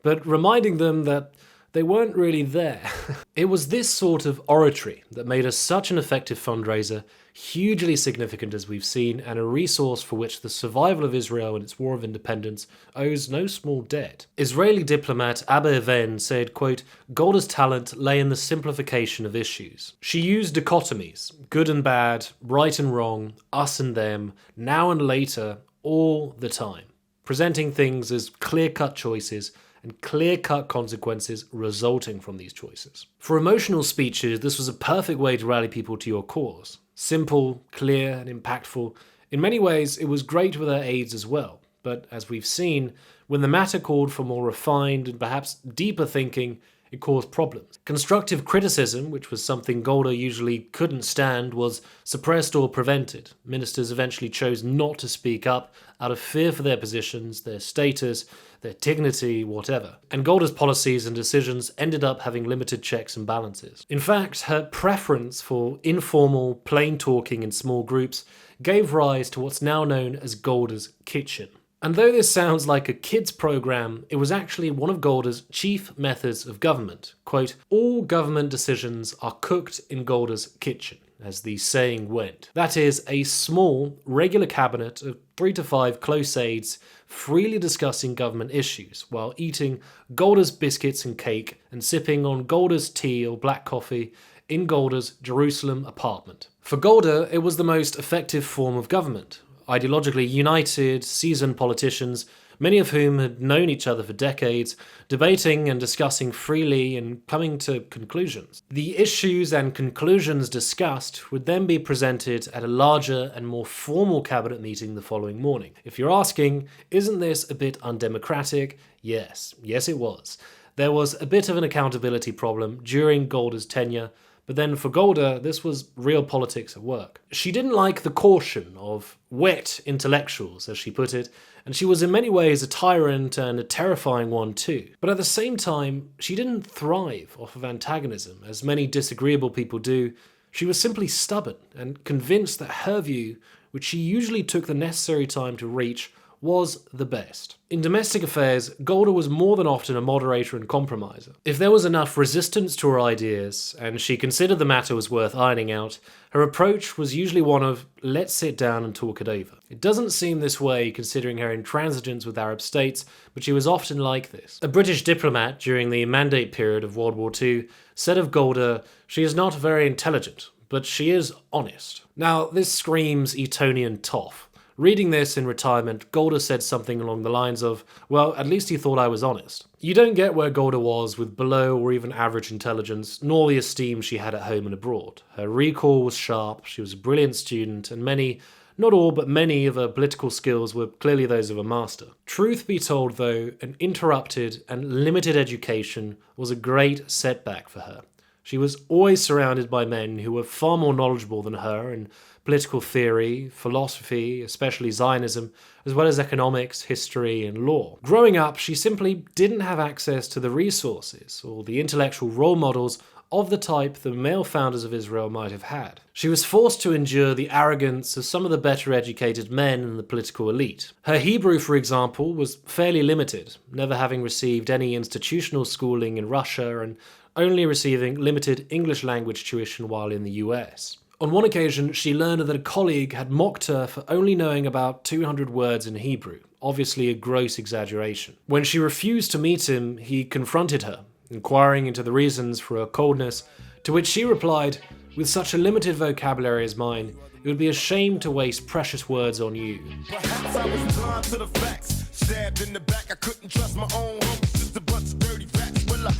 but reminding them that they weren't really there. It was this sort of oratory that made her such an effective fundraiser, hugely significant as we've seen, and a resource for which the survival of Israel in its war of independence owes no small debt. Israeli diplomat Abba Evan said, quote, "Golda's talent lay in the simplification of issues. She used dichotomies, good and bad, right and wrong, us and them, now and later, all the time, presenting things as clear-cut choices and clear-cut consequences resulting from these choices." For emotional speeches, this was a perfect way to rally people to your cause. Simple, clear, and impactful. In many ways, it was great with her aides as well. But as we've seen, when the matter called for more refined and perhaps deeper thinking, it caused problems. Constructive criticism, which was something Golda usually couldn't stand, was suppressed or prevented. Ministers eventually chose not to speak up out of fear for their positions, their status, their dignity, whatever. And Golda's policies and decisions ended up having limited checks and balances. In fact, her preference for informal, plain talking in small groups gave rise to what's now known as Golda's Kitchen. And though this sounds like a kids program, it was actually one of Golda's chief methods of government. Quote, "All government decisions are cooked in Golda's kitchen," as the saying went. That is, a small, regular cabinet of 3 to 5 close aides freely discussing government issues while eating Golda's biscuits and cake and sipping on Golda's tea or black coffee in Golda's Jerusalem apartment. For Golda, it was the most effective form of government. Ideologically united, seasoned politicians, many of whom had known each other for decades, debating and discussing freely and coming to conclusions. The issues and conclusions discussed would then be presented at a larger and more formal cabinet meeting the following morning. If you're asking, isn't this a bit undemocratic? Yes it was. There was a bit of an accountability problem during Golda's tenure, but then for Golda, this was real politics at work. She didn't like the caution of wet intellectuals, as she put it, and she was in many ways a tyrant and a terrifying one too. But at the same time, she didn't thrive off of antagonism, as many disagreeable people do. She was simply stubborn and convinced that her view, which she usually took the necessary time to reach, was the best. In domestic affairs, Golda was more than often a moderator and compromiser. If there was enough resistance to her ideas, and she considered the matter was worth ironing out, her approach was usually one of, let's sit down and talk it over. It doesn't seem this way considering her intransigence with Arab states, but she was often like this. A British diplomat during the Mandate period of World War II said of Golda, "She is not very intelligent, but she is honest." Now, this screams Etonian toff. Reading this in retirement, Golda said something along the lines of, "Well, at least he thought I was honest." You don't get where Golda was with below or even average intelligence, nor the esteem she had at home and abroad. Her recall was sharp, she was a brilliant student, and many, not all, but many of her political skills were clearly those of a master. Truth be told, though, an interrupted and limited education was a great setback for her. She was always surrounded by men who were far more knowledgeable than her in political theory, philosophy, especially Zionism, as well as economics, history, and law. Growing up, she simply didn't have access to the resources or the intellectual role models of the type the male founders of Israel might have had. She was forced to endure the arrogance of some of the better educated men in the political elite. Her Hebrew, for example, was fairly limited, never having received any institutional schooling in Russia and only receiving limited English language tuition while in the US. On one occasion, she learned that a colleague had mocked her for only knowing about 200 words in Hebrew, obviously a gross exaggeration. When she refused to meet him, he confronted her, inquiring into the reasons for her coldness, to which she replied, "With such a limited vocabulary as mine, it would be a shame to waste precious words on you." Perhaps I was blind to the facts. Stabbed in the back, I couldn't trust my own homies, just a bunch of dirty facts. Well, I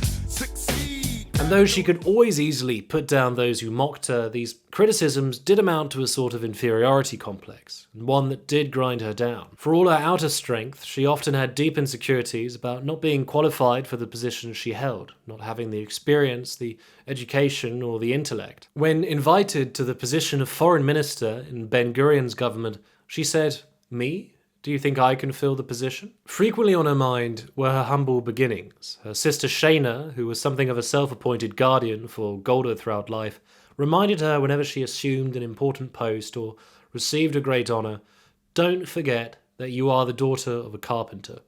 And though she could always easily put down those who mocked her, these criticisms did amount to a sort of inferiority complex, and one that did grind her down. For all her outer strength, she often had deep insecurities about not being qualified for the position she held, not having the experience, the education, or the intellect. When invited to the position of foreign minister in Ben-Gurion's government, she said, "Me? Do you think I can fill the position?" Frequently on her mind were her humble beginnings. Her sister Shayna, who was something of a self-appointed guardian for Golda throughout life, reminded her whenever she assumed an important post or received a great honour, "Don't forget that you are the daughter of a carpenter.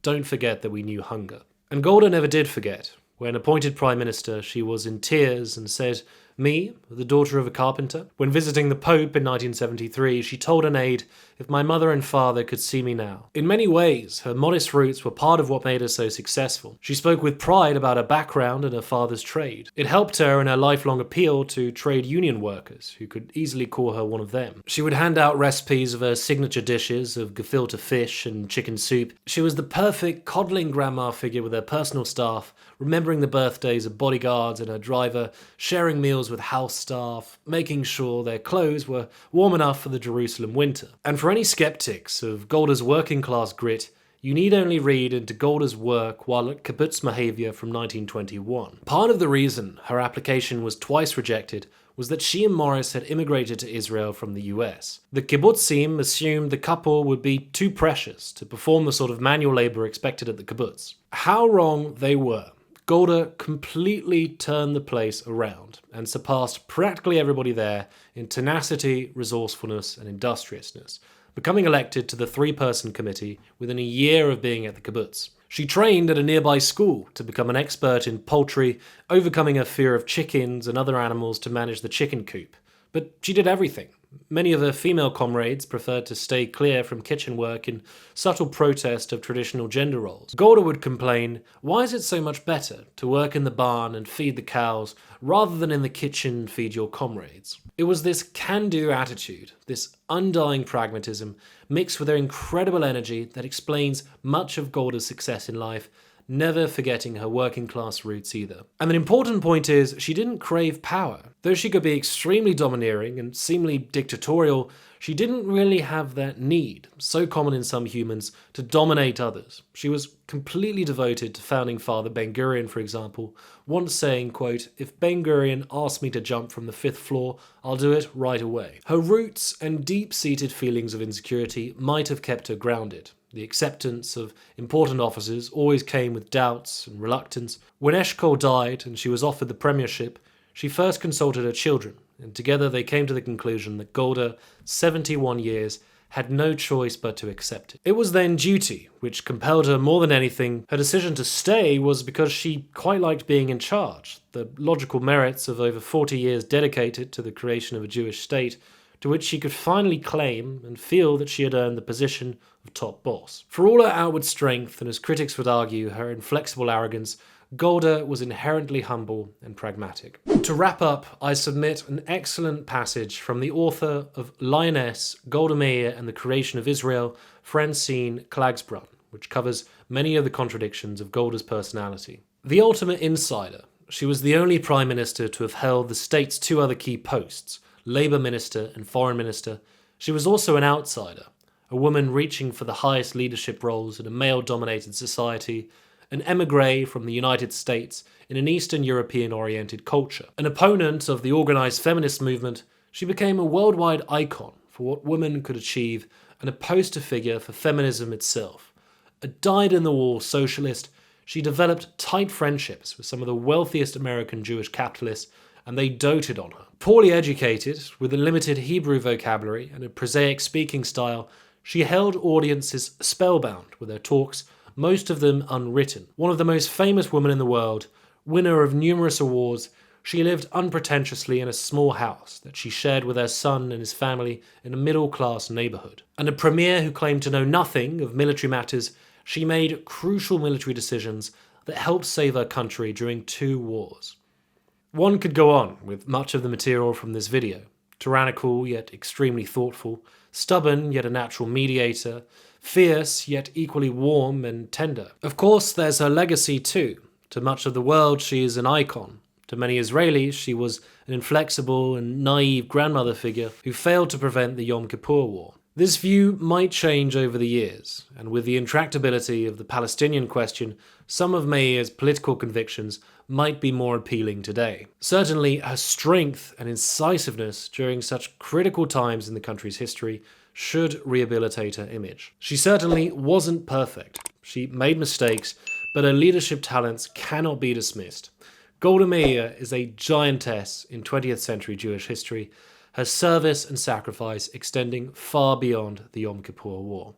Don't forget that we knew hunger." And Golda never did forget. When appointed Prime Minister, she was in tears and said, "Me, the daughter of a carpenter?" When visiting the Pope in 1973, she told an aide, "If my mother and father could see me now." In many ways, her modest roots were part of what made her so successful. She spoke with pride about her background and her father's trade. It helped her in her lifelong appeal to trade union workers, who could easily call her one of them. She would hand out recipes of her signature dishes of gefilte fish and chicken soup. She was the perfect coddling grandma figure with her personal staff, remembering the birthdays of bodyguards and her driver, sharing meals with house staff, making sure their clothes were warm enough for the Jerusalem winter. And for any skeptics of Golda's working class grit, you need only read into Golda's work while at kibbutz Mohavia from 1921. Part of the reason her application was twice rejected was that she and Morris had immigrated to Israel from the US. The kibbutzim assumed the couple would be too precious to perform the sort of manual labor expected at the kibbutz. How wrong they were. Golda completely turned the place around and surpassed practically everybody there in tenacity, resourcefulness, and industriousness, becoming elected to the 3-person committee within a year of being at the kibbutz. She trained at a nearby school to become an expert in poultry, overcoming her fear of chickens and other animals to manage the chicken coop. But she did everything. Many of her female comrades preferred to stay clear from kitchen work in subtle protest of traditional gender roles. Golda would complain, "Why is it so much better to work in the barn and feed the cows rather than in the kitchen and feed your comrades?" It was this can-do attitude, this undying pragmatism, mixed with her incredible energy that explains much of Golda's success in life, never forgetting her working class roots either. And an important point is, she didn't crave power. Though she could be extremely domineering and seemingly dictatorial, she didn't really have that need, so common in some humans, to dominate others. She was completely devoted to founding father Ben-Gurion, for example, once saying, quote, "If Ben-Gurion asks me to jump from the 5th floor, I'll do it right away." Her roots and deep-seated feelings of insecurity might have kept her grounded. The acceptance of important offices always came with doubts and reluctance. When Eshkol died and she was offered the premiership, she first consulted her children, and together they came to the conclusion that Golda, 71 years, had no choice but to accept it. It was then duty which compelled her more than anything. Her decision to stay was because she quite liked being in charge, the logical merits of over 40 years dedicated to the creation of a Jewish state, to which she could finally claim and feel that she had earned the position of top boss. For all her outward strength, and as critics would argue, her inflexible arrogance, Golda was inherently humble and pragmatic. To wrap up, I submit an excellent passage from the author of Lioness, Golda Meir and the Creation of Israel, Francine Klagsbrun, which covers many of the contradictions of Golda's personality. The ultimate insider, she was the only prime minister to have held the state's 2 other key posts, Labour Minister and Foreign Minister. She was also an outsider, a woman reaching for the highest leadership roles in a male-dominated society, an émigré from the United States in an Eastern European-oriented culture. An opponent of the organised feminist movement, she became a worldwide icon for what women could achieve and a poster figure for feminism itself. A dyed-in-the-wool socialist, she developed tight friendships with some of the wealthiest American Jewish capitalists, and they doted on her. Poorly educated, with a limited Hebrew vocabulary and a prosaic speaking style, she held audiences spellbound with her talks, most of them unwritten. One of the most famous women in the world, winner of numerous awards, she lived unpretentiously in a small house that she shared with her son and his family in a middle-class neighbourhood. And a premier who claimed to know nothing of military matters, she made crucial military decisions that helped save her country during 2 wars. One could go on with much of the material from this video. Tyrannical yet extremely thoughtful, stubborn yet a natural mediator, fierce yet equally warm and tender. Of course, there's her legacy too. To much of the world, she is an icon. To many Israelis, she was an inflexible and naive grandmother figure who failed to prevent the Yom Kippur War. This view might change over the years, and with the intractability of the Palestinian question, some of Meir's political convictions might be more appealing today. Certainly, her strength and incisiveness during such critical times in the country's history should rehabilitate her image. She certainly wasn't perfect. She made mistakes, but her leadership talents cannot be dismissed. Golda Meir is a giantess in 20th century Jewish history, her service and sacrifice extending far beyond the Yom Kippur War.